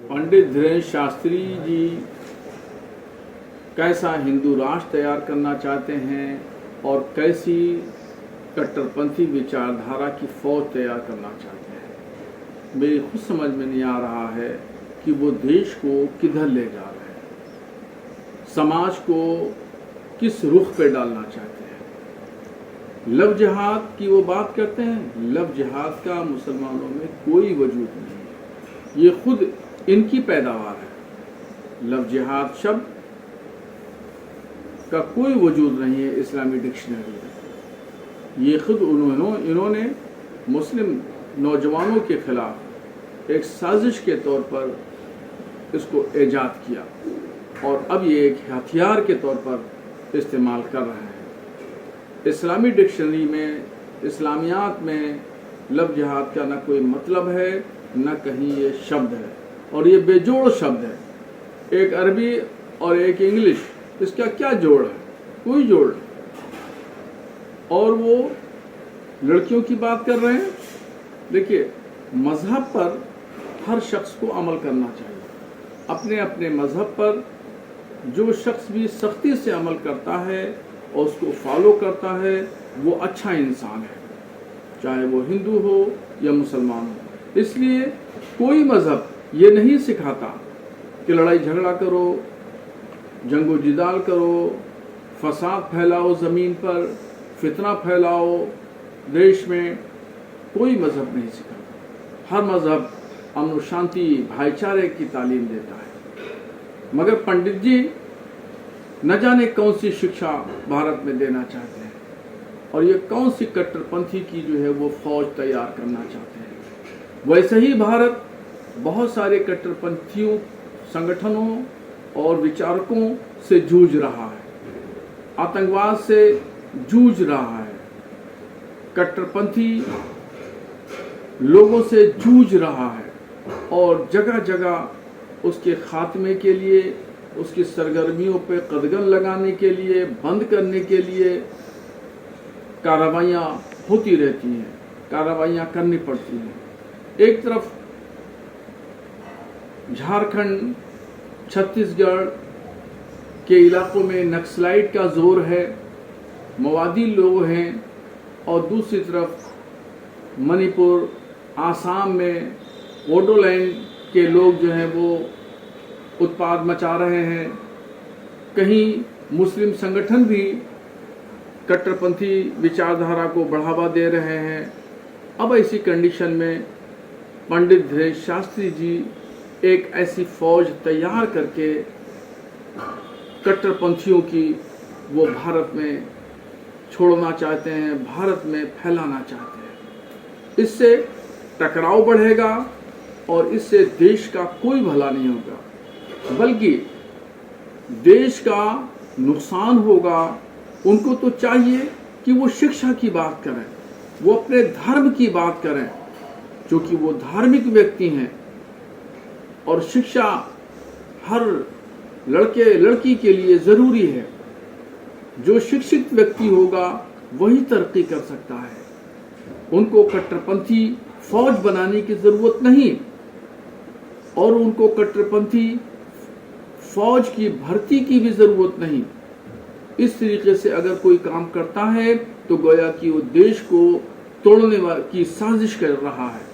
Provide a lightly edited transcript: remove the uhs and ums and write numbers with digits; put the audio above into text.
पंडित धीरेन्द्र शास्त्री जी कैसा हिंदू राष्ट्र तैयार करना चाहते हैं और कैसी कट्टरपंथी विचारधारा की फौज तैयार करना चाहते हैं, मेरी खुद समझ में नहीं आ रहा है कि वो देश को किधर ले जा रहे हैं, समाज को किस रुख पे डालना चाहते हैं। लव जिहाद की वो बात करते हैं, लव जिहाद का मुसलमानों में कोई वजूद नहीं है, ये खुद इनकी पैदावार है। लव जिहाद शब्द का कोई वजूद नहीं है इस्लामी डिक्शनरी में। ये खुद इन्होंने मुस्लिम नौजवानों के खिलाफ एक साजिश के तौर पर इसको ईजाद किया और अब ये एक हथियार के तौर पर इस्तेमाल कर रहे हैं। इस्लामी डिक्शनरी में, इस्लामियात में लव जिहाद का न कोई मतलब है न कहीं ये शब्द है, और ये बेजोड़ शब्द है। एक अरबी और एक इंग्लिश, इसका क्या जोड़ है? कोई जोड़ नहीं। और वो लड़कियों की बात कर रहे हैं। देखिए, मजहब पर हर शख्स को अमल करना चाहिए। अपने अपने मजहब पर जो शख्स भी सख्ती से अमल करता है और उसको फॉलो करता है, वो अच्छा इंसान है, चाहे वो हिंदू हो या मुसलमान हो। इसलिए कोई मजहब ये नहीं सिखाता कि लड़ाई झगड़ा करो, जंगो जिदाल करो, फसाद फैलाओ, ज़मीन पर फितना फैलाओ देश में। कोई मजहब नहीं सिखाता। हर मजहब अमन शांति, भाईचारे की तालीम देता है। मगर पंडित जी न जाने कौन सी शिक्षा भारत में देना चाहते हैं और ये कौन सी कट्टरपंथी की जो है वो फौज तैयार करना चाहते हैं। वैसे ही भारत बहुत सारे कट्टरपंथियों, संगठनों और विचारकों से जूझ रहा है, आतंकवाद से जूझ रहा है, कट्टरपंथी लोगों से जूझ रहा है और जगह जगह उसके खात्मे के लिए, उसकी सरगर्मियों पे कदगन लगाने के लिए, बंद करने के लिए कार्रवाइयाँ होती रहती हैं, कार्रवाइयाँ करनी पड़ती हैं। एक तरफ झारखंड, छत्तीसगढ़ के इलाकों में नक्सलाइट का जोर है, मवादी लोग हैं, और दूसरी तरफ मणिपुर, आसाम में बोडोलैंड के लोग जो हैं वो उत्पाद मचा रहे हैं। कहीं मुस्लिम संगठन भी कट्टरपंथी विचारधारा को बढ़ावा दे रहे हैं। अब ऐसी कंडीशन में पंडित धीरेन्द्र शास्त्री जी एक ऐसी फौज तैयार करके कट्टरपंथियों की वो भारत में छोड़ना चाहते हैं, भारत में फैलाना चाहते हैं। इससे टकराव बढ़ेगा और इससे देश का कोई भला नहीं होगा, बल्कि देश का नुकसान होगा। उनको तो चाहिए कि वो शिक्षा की बात करें, वो अपने धर्म की बात करें, क्योंकि वो धार्मिक व्यक्ति हैं और शिक्षा हर लड़के लड़की के लिए ज़रूरी है। जो शिक्षित व्यक्ति होगा वही तरक्की कर सकता है। उनको कट्टरपंथी फौज बनाने की ज़रूरत नहीं और उनको कट्टरपंथी फौज की भर्ती की भी ज़रूरत नहीं। इस तरीके से अगर कोई काम करता है तो गोया कि वो देश को तोड़ने की साजिश कर रहा है।